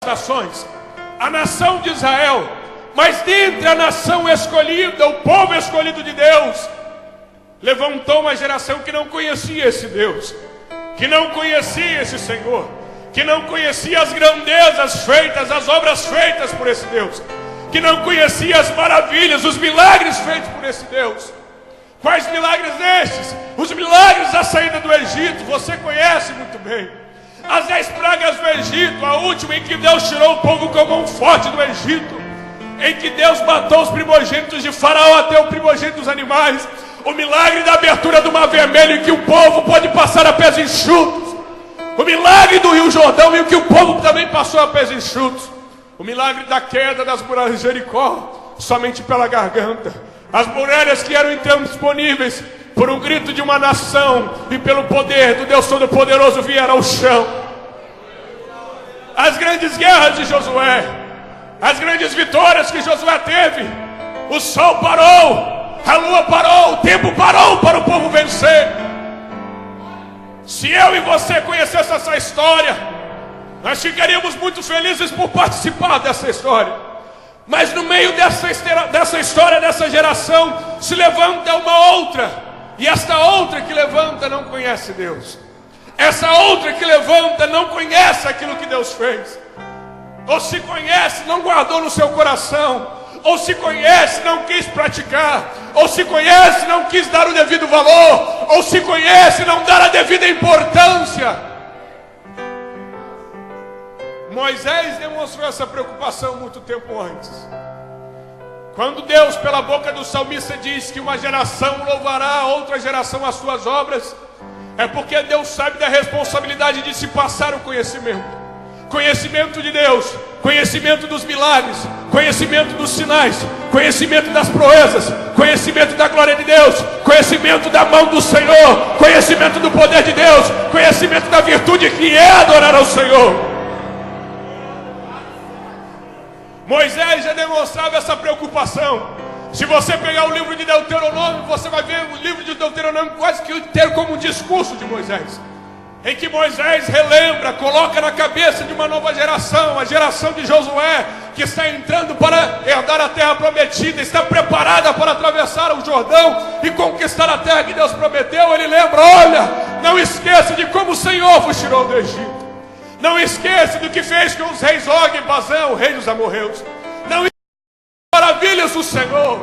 nações, a nação de Israel, mas dentre a nação escolhida, o povo escolhido de Deus, levantou uma geração que não conhecia esse Deus, que não conhecia esse Senhor, que não conhecia as grandezas feitas, as obras feitas por esse Deus, que não conhecia as maravilhas, os milagres feitos por esse Deus. Quais milagres estes? Os milagres da saída do Egito, você conhece muito bem. As 10 pragas do Egito, a última em que Deus tirou o povo com a mão forte do Egito, em que Deus matou os primogênitos de Faraó até o primogênito dos animais. O milagre da abertura do Mar Vermelho, em que o povo pode passar a pés enxutos. O milagre do Rio Jordão, em que o povo também passou a pés enxutos. O milagre da queda das muralhas de Jericó, somente pela garganta. As muralhas que eram então disponíveis por um grito de uma nação e pelo poder do Deus Todo-Poderoso vieram ao chão. As grandes guerras de Josué, as grandes vitórias que Josué teve. O sol parou, a lua parou, o tempo parou para o povo vencer. Se eu e você conhecesse essa história, nós ficaríamos muito felizes por participar dessa história. Mas no meio dessa história, dessa geração, se levanta uma outra. E esta outra que levanta não conhece Deus. Essa outra que levanta não conhece aquilo que Deus fez. Ou se conhece, não guardou no seu coração. Ou se conhece, não quis praticar. Ou se conhece, não quis dar o devido valor. Ou se conhece, não dar a devida importância. Moisés demonstrou essa preocupação muito tempo antes. Quando Deus, pela boca do salmista, diz que uma geração louvará outra geração as suas obras, é porque Deus sabe da responsabilidade de se passar o conhecimento. Conhecimento de Deus, conhecimento dos milagres, conhecimento dos sinais, conhecimento das proezas, conhecimento da glória de Deus, conhecimento da mão do Senhor, conhecimento do poder de Deus, conhecimento da virtude que é adorar ao Senhor. Moisés já demonstrava essa preocupação. Se você pegar o livro de Deuteronômio, você vai ver o livro de Deuteronômio quase que inteiro como um discurso de Moisés, em que Moisés relembra, coloca na cabeça de uma nova geração, a geração de Josué, que está entrando para herdar a terra prometida, está preparada para atravessar o Jordão e conquistar a terra que Deus prometeu. Ele lembra: olha, não esqueça de como o Senhor vos tirou do Egito. Não esqueça do que fez com os reis Og e Bazã, o rei dos amorreus. Não esqueça das maravilhas do Senhor.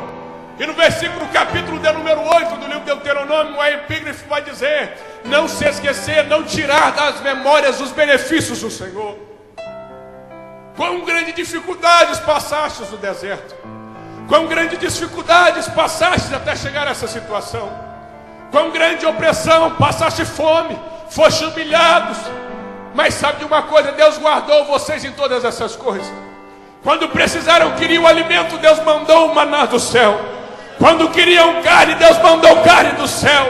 E no versículo, capítulo de número 8 do livro de Deuteronômio, a epígrafe vai dizer: não se esquecer, não tirar das memórias os benefícios do Senhor. Quão grandes dificuldades passastes no deserto. Quão grandes dificuldades passastes até chegar a essa situação. Quão grande opressão, passaste fome, foste humilhados. Mas sabe de uma coisa? Deus guardou vocês em todas essas coisas. Quando precisaram, queriam alimento, Deus mandou o maná do céu. Quando queriam carne, Deus mandou carne do céu.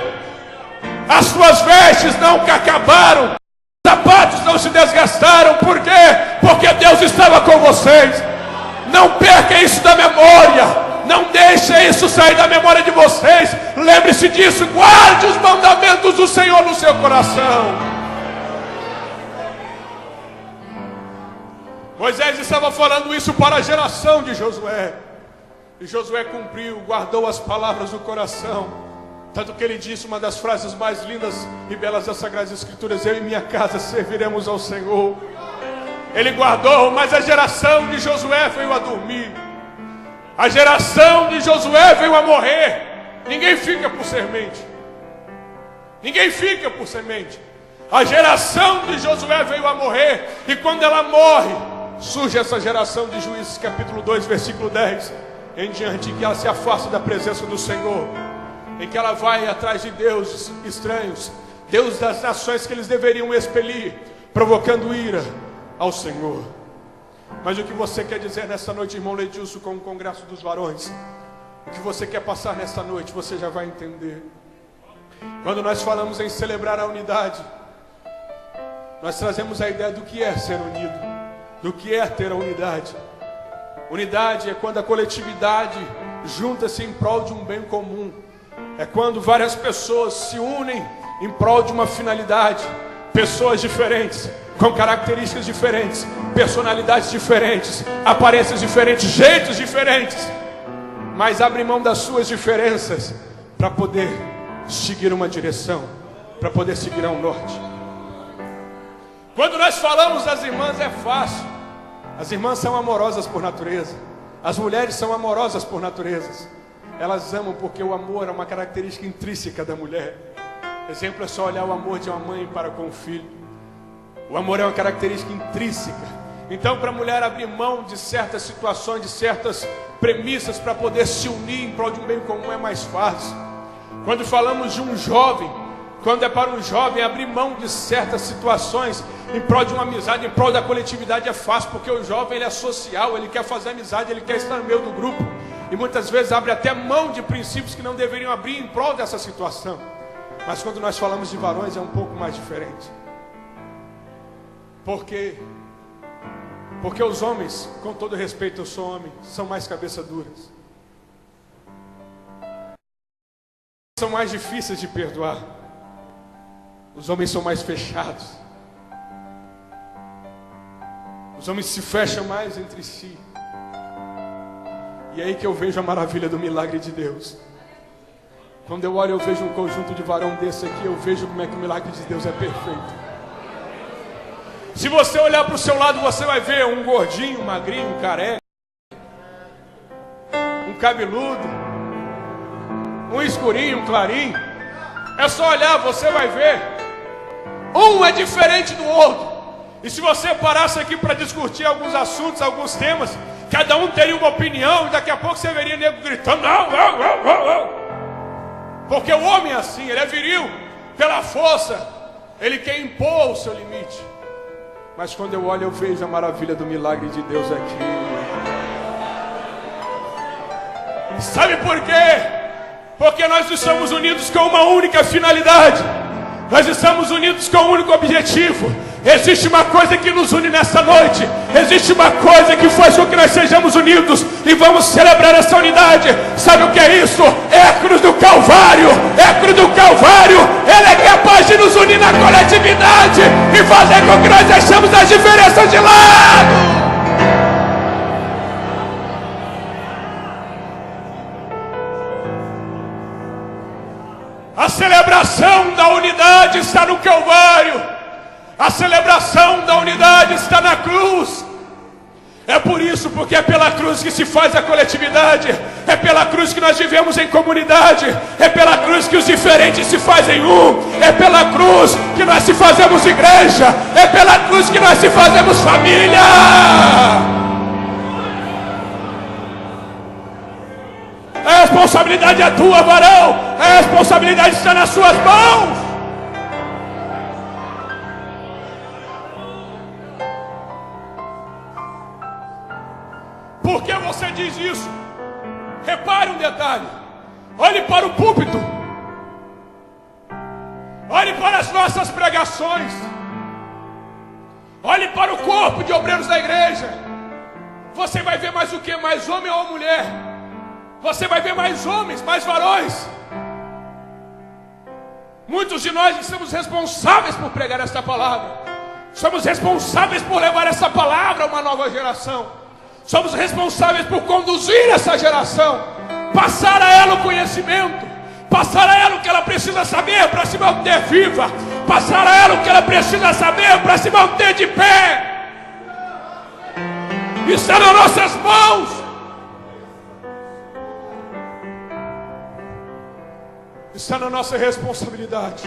As suas vestes não acabaram, os sapatos não se desgastaram. Por quê? Porque Deus estava com vocês. Não perca isso da memória. Não deixe isso sair da memória de vocês. Lembre-se disso. Guarde os mandamentos do Senhor no seu coração. Moisés estava falando isso para a geração de Josué. E Josué cumpriu, guardou as palavras no coração. Tanto que ele disse uma das frases mais lindas e belas das Sagradas Escrituras: eu e minha casa serviremos ao Senhor. Ele guardou, mas a geração de Josué veio a dormir. A geração de Josué veio a morrer. Ninguém fica por semente. Ninguém fica por semente. A geração de Josué veio a morrer. E quando ela morre, surge essa geração de Juízes, capítulo 2, versículo 10 em diante, que ela se afasta da presença do Senhor, em que ela vai atrás de deuses estranhos, deuses das nações que eles deveriam expelir, provocando ira ao Senhor. Mas o que você quer dizer nessa noite, irmão Ledilson, com o Congresso dos Varões? O que você quer passar nessa noite, você já vai entender. Quando nós falamos em celebrar a unidade, nós trazemos a ideia do que é ser unido, do que é ter a unidade. Unidade é quando a coletividade junta-se em prol de um bem comum. É quando várias pessoas se unem em prol de uma finalidade. pessoas diferentes, com características diferentes, personalidades diferentes, aparências diferentes, jeitos diferentes, mas abre mão das suas diferenças para poder seguir uma direção, para poder seguir a um norte. Quando nós falamos das irmãs é fácil. As irmãs são amorosas por natureza. As mulheres são amorosas por natureza. Elas amam porque o amor é uma característica intrínseca da mulher. Exemplo é só olhar o amor de uma mãe para com o filho. O amor é uma característica intrínseca. Então, para a mulher abrir mão de certas situações, de certas premissas para poder se unir em prol de um bem comum é mais fácil. Quando falamos de um jovem, quando é para um jovem abrir mão de certas situações em prol de uma amizade, em prol da coletividade é fácil, porque o jovem ele é social, ele quer fazer amizade, ele quer estar no meio do grupo. E muitas vezes abre até mão de princípios que não deveriam abrir em prol dessa situação. Mas quando nós falamos de varões é um pouco mais diferente. Por quê? Porque os homens, com todo respeito, eu sou homem, são mais cabeça duras. São mais difíceis de perdoar. Os homens são mais fechados. Os homens se fecham mais entre si. E é aí que eu vejo a maravilha do milagre de Deus. Quando eu olho, eu vejo um conjunto de varão desse aqui, eu vejo como é que o milagre de Deus é perfeito. Se você olhar para o seu lado, você vai ver um gordinho, um magrinho, um careca, um cabeludo, um escurinho, um clarinho. É só olhar, você vai ver. Um é diferente do outro. E se você parasse aqui para discutir alguns assuntos, alguns temas, cada um teria uma opinião, e daqui a pouco você veria nego gritando, não, não, não, não, não. Porque o homem é assim, ele é viril, pela força, ele quer impor o seu limite. Mas quando eu olho, eu vejo a maravilha do milagre de Deus aqui. Sabe por quê? Porque nós estamos unidos com uma única finalidade. Nós estamos unidos com um único objetivo. Existe uma coisa que nos une nessa noite. Existe uma coisa que faz com que nós sejamos unidos. E vamos celebrar essa unidade. Sabe o que é isso? É a cruz do Calvário. É a cruz do Calvário. Ela é capaz de nos unir na coletividade e fazer com que nós deixemos as diferenças de lado. A celebração da unidade está no Calvário. A celebração da unidade está na cruz. É por isso, porque é pela cruz que se faz a coletividade. É pela cruz que nós vivemos em comunidade. É pela cruz que os diferentes se fazem um. É pela cruz que nós se fazemos igreja. É pela cruz que nós se fazemos família. A responsabilidade é tua, varão. A responsabilidade está nas suas mãos. Por que você diz isso? Repare um detalhe. Olhe para o púlpito. Olhe para as nossas pregações. Olhe para o corpo de obreiros da igreja. Você vai ver mais o que? Mais homem ou mulher? Você vai ver mais homens, mais varões. Muitos de nós estamos responsáveis por pregar esta palavra. Somos responsáveis por levar essa palavra a uma nova geração. Somos responsáveis por conduzir essa geração, passar a ela o conhecimento, passar a ela o que ela precisa saber para se manter viva, passar a ela o que ela precisa saber para se manter de pé. Está nas nossas mãos. Está na nossa responsabilidade.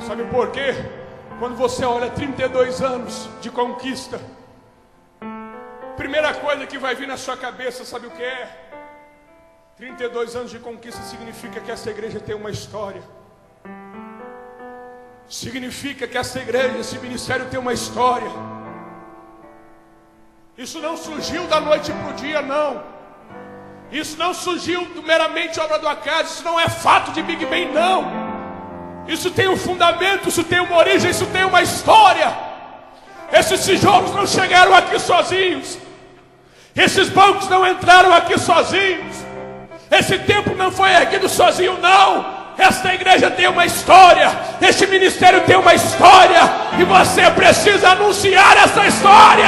Sabe por quê? Quando você olha 32 anos de conquista, primeira coisa que vai vir na sua cabeça, sabe o que é? 32 anos de conquista significa que essa igreja tem uma história. Significa que essa igreja, esse ministério tem uma história. Isso não surgiu da noite para o dia, não. Isso não surgiu meramente obra do acaso. Isso não é fato de Big Bang, não. Isso tem um fundamento, isso tem uma origem, isso tem uma história. Esses tijolos não chegaram aqui sozinhos. Esses bancos não entraram aqui sozinhos. Esse templo não foi erguido sozinho, não. Esta igreja tem uma história, este ministério tem uma história, e você precisa anunciar essa história.